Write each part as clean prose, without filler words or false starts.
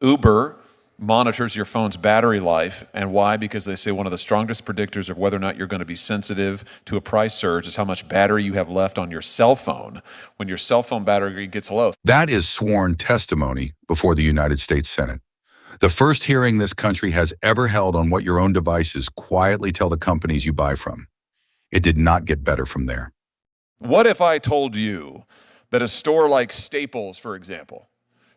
Uber monitors your phone's battery life. And why? Because they say one of the strongest predictors of whether or not you're going to be sensitive to a price surge is how much battery you have left on your cell phone when your cell phone battery gets low. That is sworn testimony before the United States Senate. The first hearing this country has ever held on what your own devices quietly tell the companies you buy from. It did not get better from there. What if I told you that a store like Staples, for example,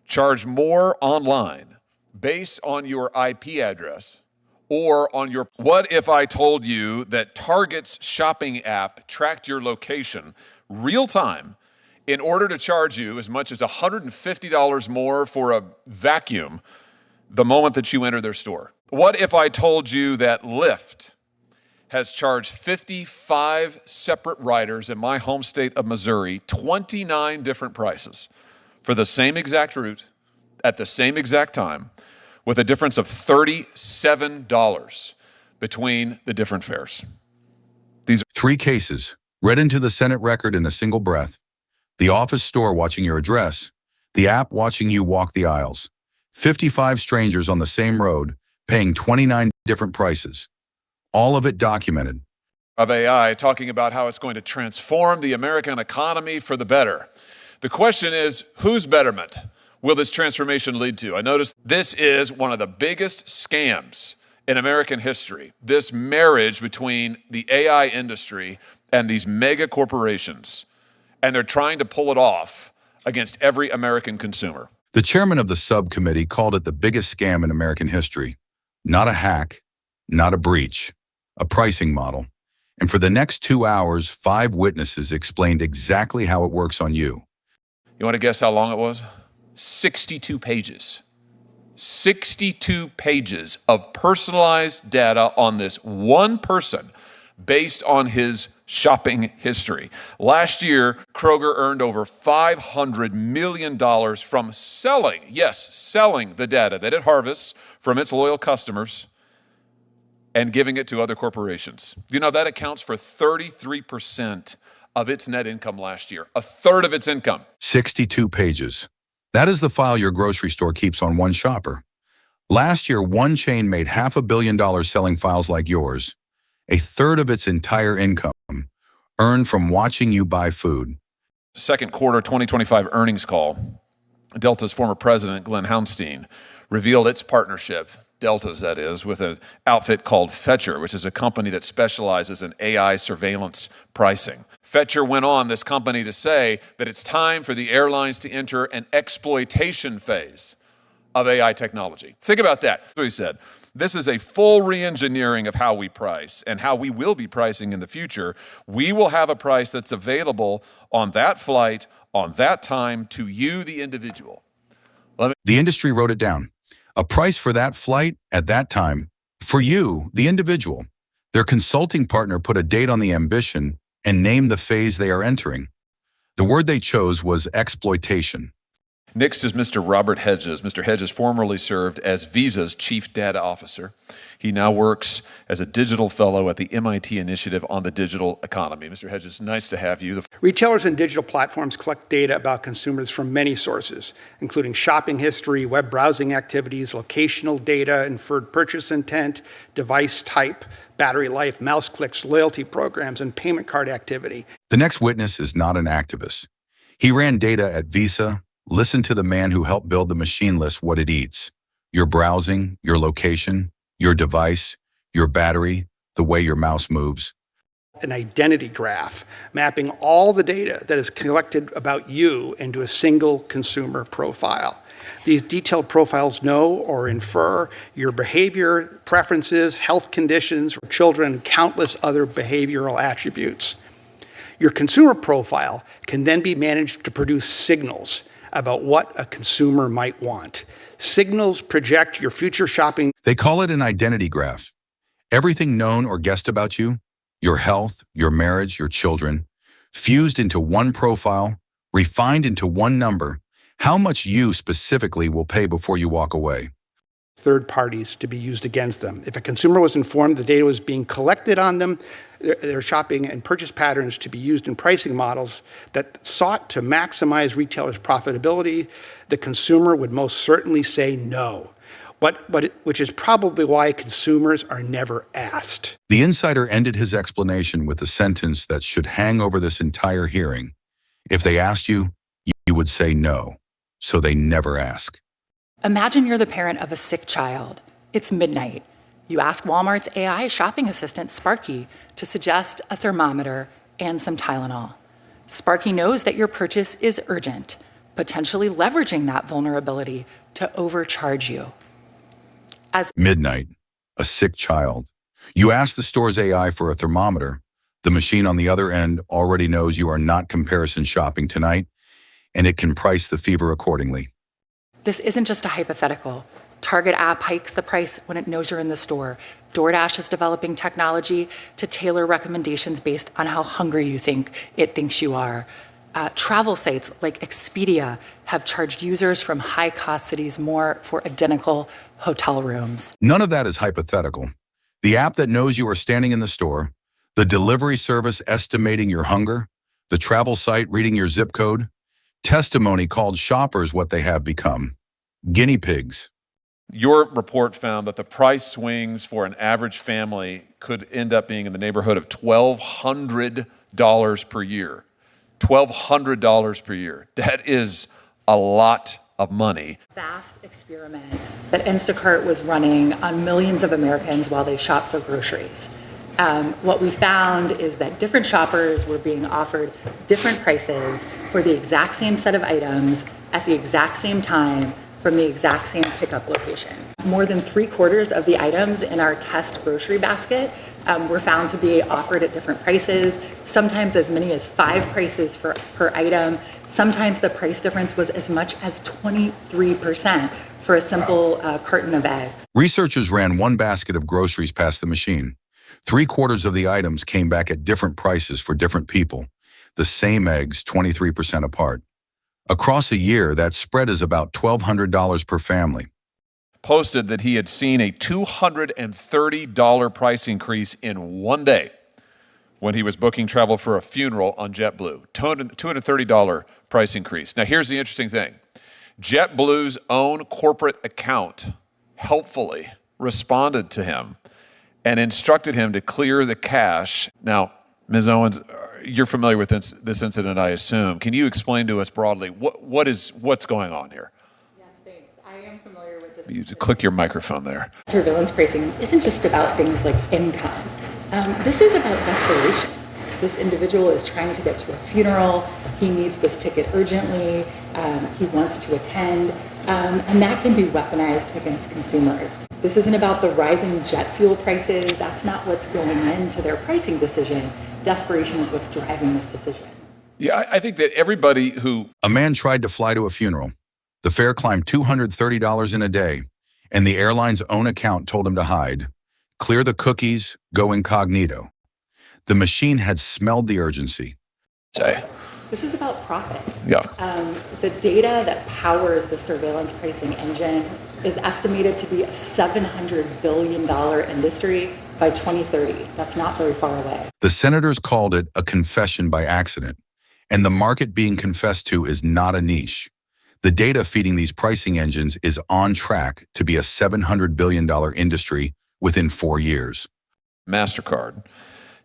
charged more online based on your IP address or on your... What if I told you that Target's shopping app tracked your location real time in order to charge you as much as $150 more for a vacuum the moment that you enter their store? What if I told you that Lyft has charged 55 separate riders in my home state of Missouri 29 different prices for the same exact route at the same exact time, with a difference of $37 between the different fares? These are 3 cases read into the Senate record in a single breath. The office store watching your address, the app watching you walk the aisles, 55 strangers on the same road paying 29 different prices. All of it documented. Of AI talking about how it's going to transform the American economy for the better. The question is, whose betterment will this transformation lead to? I noticed this is one of the biggest scams in American history, this marriage between the AI industry and these mega corporations, and they're trying to pull it off against every American consumer. The chairman of the subcommittee called it the biggest scam in American history. Not a hack, not a breach, a pricing model. And for the next 2 hours, 5 witnesses explained exactly how it works on you. You want to guess how long it was? 62 pages. 62 pages of personalized data on this one person based on his shopping history. Last year, Kroger earned over $500 million from selling the data that it harvests from its loyal customers and giving it to other corporations. You know, that accounts for 33% of its net income last year, a third of its income. 62 pages. That is the file your grocery store keeps on one shopper. Last year, one chain made $500 million selling files like yours, a third of its entire income earned from watching you buy food. Second quarter 2025 earnings call, Delta's former president, Glenn Hounstein, revealed its partnership, Delta's that is, with an outfit called Fetcher, which is a company that specializes in AI surveillance pricing. Fetcher went on, this company, to say that it's time for the airlines to enter an exploitation phase of AI technology. Think about that. That's what he said. This is a full re-engineering of how we price and how we will be pricing in the future. We will have a price that's available on that flight, on that time, to you, the individual. The industry wrote it down. A price for that flight at that time, for you, the individual. Their consulting partner put a date on the ambition and named the phase they are entering. The word they chose was exploitation. Next is Mr. Robert Hedges. Mr. Hedges formerly served as Visa's chief data officer. He now works as a digital fellow at the MIT Initiative on the Digital Economy. Mr. Hedges, nice to have you. Retailers and digital platforms collect data about consumers from many sources, including shopping history, web browsing activities, locational data, inferred purchase intent, device type, battery life, mouse clicks, loyalty programs, and payment card activity. The next witness is not an activist. He ran data at Visa. Listen to the man who helped build the machine list what it eats. Your browsing, your location, your device, your battery, the way your mouse moves. An identity graph mapping all the data that is collected about you into a single consumer profile. These detailed profiles know or infer your behavior, preferences, health conditions for children, and countless other behavioral attributes. Your consumer profile can then be managed to produce signals about what a consumer might want. Signals project your future shopping. They call it an identity graph. Everything known or guessed about you, your health, your marriage, your children, fused into one profile, refined into one number, how much you specifically will pay before you walk away. third parties to be used against them. If a consumer was informed the data was being collected on them, their shopping and purchase patterns to be used in pricing models that sought to maximize retailers' profitability, the consumer would most certainly say no, which is probably why consumers are never asked. The insider ended his explanation with a sentence that should hang over this entire hearing. If they asked you, you would say no, so they never ask. Imagine you're the parent of a sick child. It's midnight. You ask Walmart's AI shopping assistant, Sparky, to suggest a thermometer and some Tylenol. Sparky knows that your purchase is urgent, potentially leveraging that vulnerability to overcharge you. Midnight, a sick child. You ask the store's AI for a thermometer. The machine on the other end already knows you are not comparison shopping tonight, and it can price the fever accordingly. This isn't just a hypothetical. Target app hikes the price when it knows you're in the store. DoorDash is developing technology to tailor recommendations based on how hungry you think it thinks you are. Travel sites like Expedia have charged users from high-cost cities more for identical hotel rooms. None of that is hypothetical. The app that knows you are standing in the store, the delivery service estimating your hunger, the travel site reading your zip code, testimony called shoppers what they have become. Guinea pigs. Your report found that the price swings for an average family could end up being in the neighborhood of $1,200 per year. $1,200 per year. That is a lot of money. Vast experiment that Instacart was running on millions of Americans while they shop for groceries. What we found is that different shoppers were being offered different prices for the exact same set of items at the exact same time from the exact same pickup location. More than 3/4 of the items in our test grocery basket were found to be offered at different prices, sometimes as many as 5 prices per item. Sometimes the price difference was as much as 23% for a simple carton of eggs. Researchers ran one basket of groceries past the machine. 3/4 of the items came back at different prices for different people. The same eggs, 23% apart. Across a year, that spread is about $1,200 per family. Posted that he had seen a $230 price increase in one day when he was booking travel for a funeral on JetBlue. $230 price increase. Now, here's the interesting thing. JetBlue's own corporate account helpfully responded to him and instructed him to clear the cache. Now, Ms. Owens, you're familiar with this incident, I assume. Can you explain to us broadly what's going on here? Yes, thanks. I am familiar with this. You click your microphone there. Surveillance pricing isn't just about things like income. This is about desperation. This individual is trying to get to a funeral. He needs this ticket urgently. He wants to attend. And that can be weaponized against consumers. This isn't about the rising jet fuel prices. That's not what's going into their pricing decision. Desperation is what's driving this decision. Yeah, I think that everybody who... A man tried to fly to a funeral. The fare climbed $230 in a day, and the airline's own account told him to hide. Clear the cookies, go incognito. The machine had smelled the urgency. This is about profit. Yeah. The data that powers the surveillance pricing engine is estimated to be a $700 billion industry by 2030. That's not very far away. The senators called it a confession by accident, and the market being confessed to is not a niche. The data feeding these pricing engines is on track to be a $700 billion industry within 4 years. MasterCard,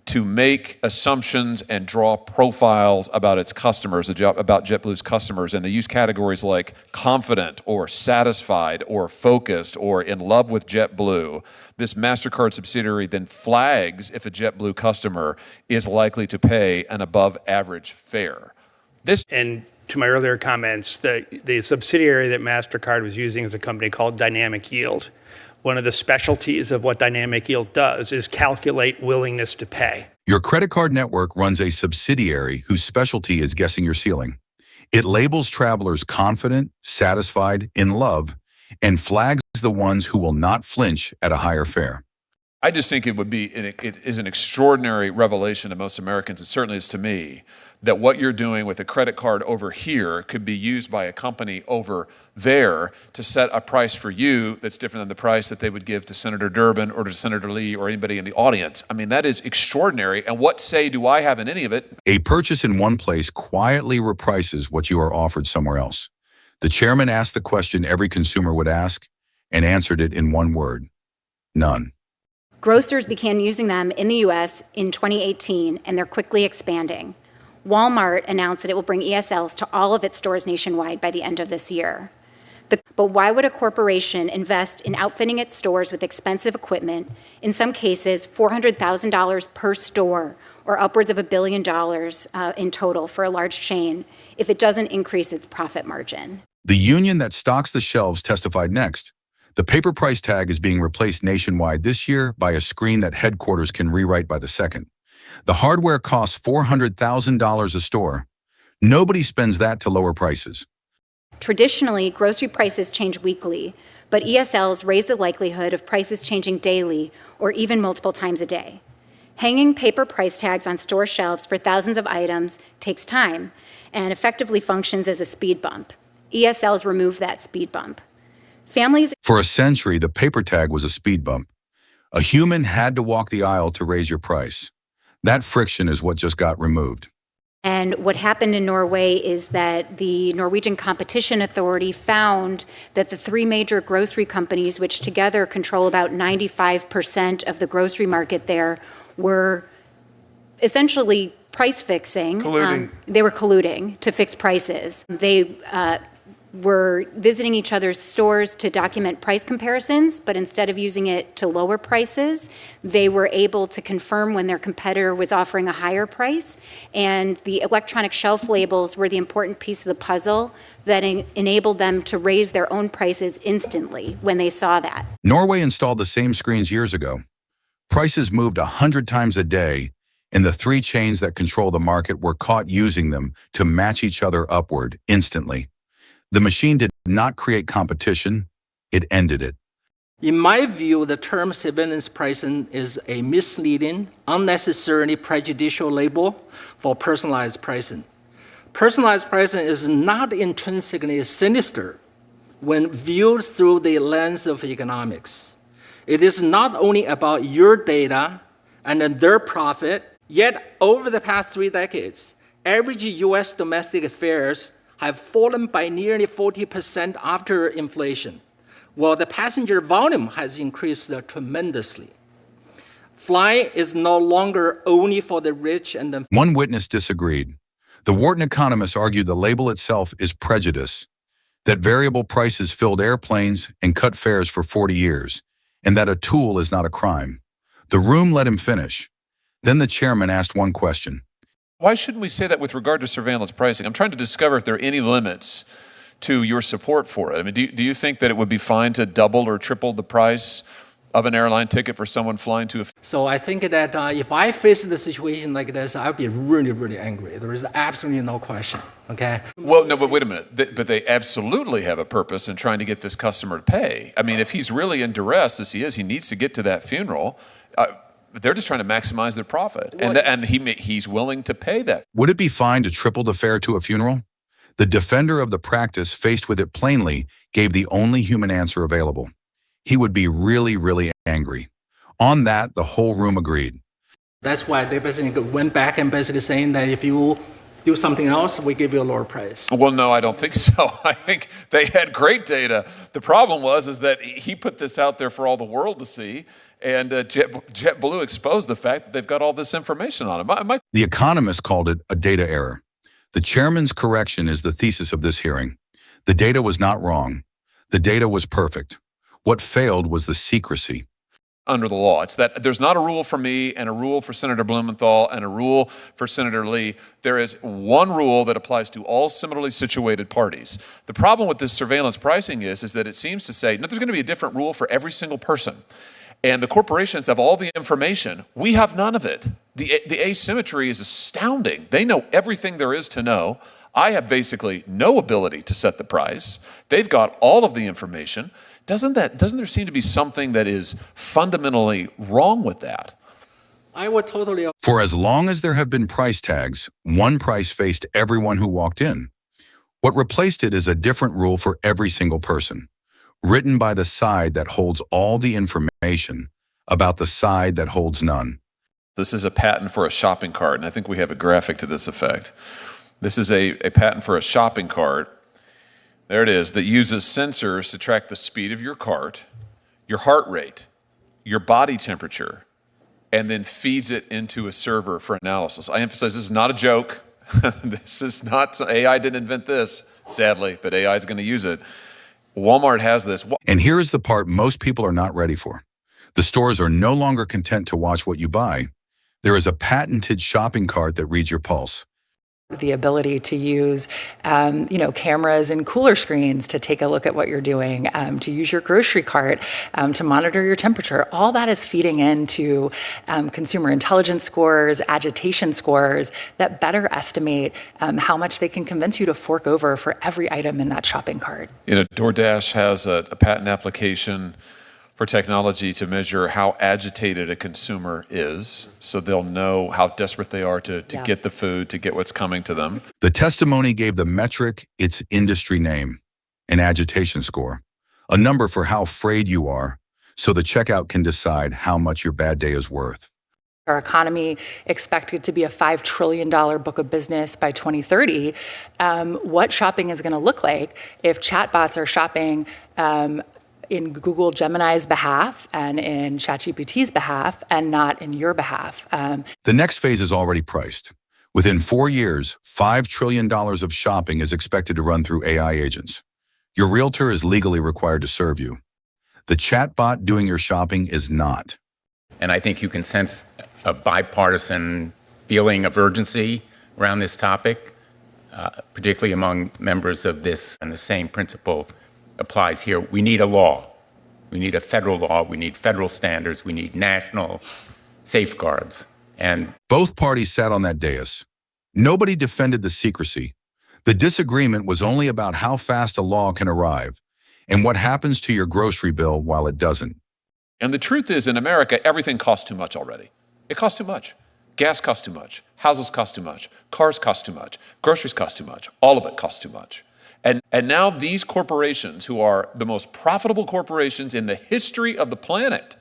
to make assumptions and draw profiles about its customers, about JetBlue's customers, and they use categories like confident or satisfied or focused or in love with JetBlue. This MasterCard subsidiary then flags if a JetBlue customer is likely to pay an above average fare. And to my earlier comments, the subsidiary that MasterCard was using is a company called Dynamic Yield. One of the specialties of what Dynamic Yield does is calculate willingness to pay. Your credit card network runs a subsidiary whose specialty is guessing your ceiling. It labels travelers confident, satisfied, in love, and flags the ones who will not flinch at a higher fare. I just think it is an extraordinary revelation to most Americans, it certainly is to me, that what you're doing with a credit card over here could be used by a company over there to set a price for you that's different than the price that they would give to Senator Durbin or to Senator Lee or anybody in the audience. I mean, that is extraordinary. And what say do I have in any of it? A purchase in one place quietly reprices what you are offered somewhere else. The chairman asked the question every consumer would ask and answered it in one word: none. Grocers began using them in the U.S. in 2018, and they're quickly expanding. Walmart announced that it will bring ESLs to all of its stores nationwide by the end of this year. But why would a corporation invest in outfitting its stores with expensive equipment, in some cases $400,000 per store, or upwards of $1 billion in total for a large chain, if it doesn't increase its profit margin? The union that stocks the shelves testified next. The paper price tag is being replaced nationwide this year by a screen that headquarters can rewrite by the second. The hardware costs $400,000 a store. Nobody spends that to lower prices. Traditionally, grocery prices change weekly, but ESLs raise the likelihood of prices changing daily or even multiple times a day. Hanging paper price tags on store shelves for thousands of items takes time and effectively functions as a speed bump. ESLs remove that speed bump. For a century, the paper tag was a speed bump. A human had to walk the aisle to raise your price. That friction is what just got removed. And what happened in Norway is that the Norwegian Competition Authority found that the three major grocery companies, which together control about 95% of the grocery market there, were essentially price fixing. Colluding. They were colluding to fix prices. They were visiting each other's stores to document price comparisons, but instead of using it to lower prices, they were able to confirm when their competitor was offering a higher price. And the electronic shelf labels were the important piece of the puzzle that enabled them to raise their own prices instantly when they saw that. Norway installed the same screens years ago. Prices moved 100 times a day, and the three chains that control the market were caught using them to match each other upward instantly. The machine did not create competition, it ended it. In my view, the term surveillance pricing is a misleading, unnecessarily prejudicial label for personalized pricing. Personalized pricing is not intrinsically sinister when viewed through the lens of economics. It is not only about your data and their profit, yet over the past 3 decades, average U.S. domestic fares have fallen by nearly 40% after inflation, while the passenger volume has increased tremendously. Flying is no longer only for the rich and the... One witness disagreed. The Wharton economists argued the label itself is prejudice, that variable prices filled airplanes and cut fares for 40 years, and that a tool is not a crime. The room let him finish. Then the chairman asked one question. Why shouldn't we say that with regard to surveillance pricing? I'm trying to discover if there are any limits to your support for it. I mean, do you think that it would be fine to double or triple the price of an airline ticket for someone flying to a... So I think that if I face the situation like this, I'd be really, really angry. There is absolutely no question, okay? Well, no, but wait a minute. But they absolutely have a purpose in trying to get this customer to pay. I mean, if he's really in duress, as he is, he needs to get to that funeral. They're just trying to maximize their profit, and he's willing to pay that. Would it be fine to triple the fare to a funeral? The defender of the practice, faced with it plainly, gave the only human answer available. He would be really, really angry. On that, the whole room agreed. That's why they basically went back and basically saying that if you do something else, we give you a lower price. Well, no, I don't think so. I think they had great data. The problem is that he put this out there for all the world to see. And JetBlue exposed the fact that they've got all this information on it. The economist called it a data error. The chairman's correction is the thesis of this hearing. The data was not wrong. The data was perfect. What failed was the secrecy. Under the law, it's that there's not a rule for me and a rule for Senator Blumenthal and a rule for Senator Lee. There is one rule that applies to all similarly situated parties. The problem with this surveillance pricing is that it seems to say, no, there's going to be a different rule for every single person. And the corporations have all the information. We have none of it. The asymmetry is astounding. They know everything there is to know. I have basically no ability to set the price. They've got all of the information. Doesn't there seem to be something that is fundamentally wrong with that? I would totally. For as long as there have been price tags, one price faced everyone who walked in. What replaced it is a different rule for every single person, written by the side that holds all the information about the side that holds none. This is a patent for a shopping cart, and I think we have a graphic to this effect. This is a patent for a shopping cart. There it is, that uses sensors to track the speed of your cart, your heart rate, your body temperature, and then feeds it into a server for analysis. I emphasize this is not a joke. This is not, AI didn't invent this, sadly, but AI is going to use it. Walmart has this. And here is the part most people are not ready for. The stores are no longer content to watch what you buy. There is a patented shopping cart that reads your pulse. The ability to use, cameras and cooler screens to take a look at what you're doing, to use your grocery cart, to monitor your temperature. All that is feeding into consumer intelligence scores, agitation scores that better estimate how much they can convince you to fork over for every item in that shopping cart. DoorDash has a patent application for technology to measure how agitated a consumer is, so they'll know how desperate they are to get the food, to get what's coming to them. The testimony gave the metric its industry name, an agitation score, a number for how afraid you are, so the checkout can decide how much your bad day is worth. Our economy expected to be a $5 trillion book of business by 2030. What shopping is going to look like if chatbots are shopping in Google Gemini's behalf and in ChatGPT's behalf and not in your behalf. The next phase is already priced. Within 4 years, $5 trillion of shopping is expected to run through AI agents. Your realtor is legally required to serve you. The chatbot doing your shopping is not. And I think you can sense a bipartisan feeling of urgency around this topic, particularly among members of this, and the same principle applies here. We need a law. We need a federal law. We need federal standards. We need national safeguards. And both parties sat on that dais. Nobody defended the secrecy. The disagreement was only about how fast a law can arrive and what happens to your grocery bill while it doesn't. And the truth is, in America, everything costs too much already. It costs too much. Gas costs too much. Houses cost too much. Cars cost too much. Groceries cost too much. All of it costs too much. And now these corporations, who are the most profitable corporations in the history of the planet,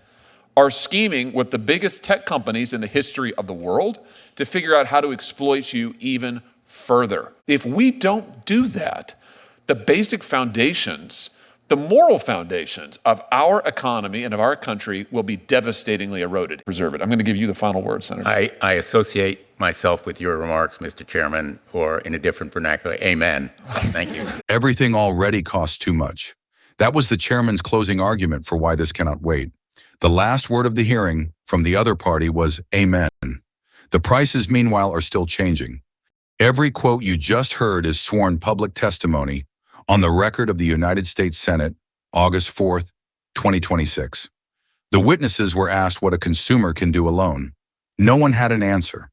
are scheming with the biggest tech companies in the history of the world to figure out how to exploit you even further. If we don't do that, the basic foundations, the moral foundations of our economy and of our country will be devastatingly eroded. Preserve it. I'm going to give you the final word, Senator. I associate myself with your remarks, Mr. Chairman, or in a different vernacular, amen. Thank you. Everything already costs too much. That was the chairman's closing argument for why this cannot wait. The last word of the hearing from the other party was amen. The prices, meanwhile, are still changing. Every quote you just heard is sworn public testimony on the record of the United States Senate, August 4th, 2026. The witnesses were asked what a consumer can do alone. No one had an answer.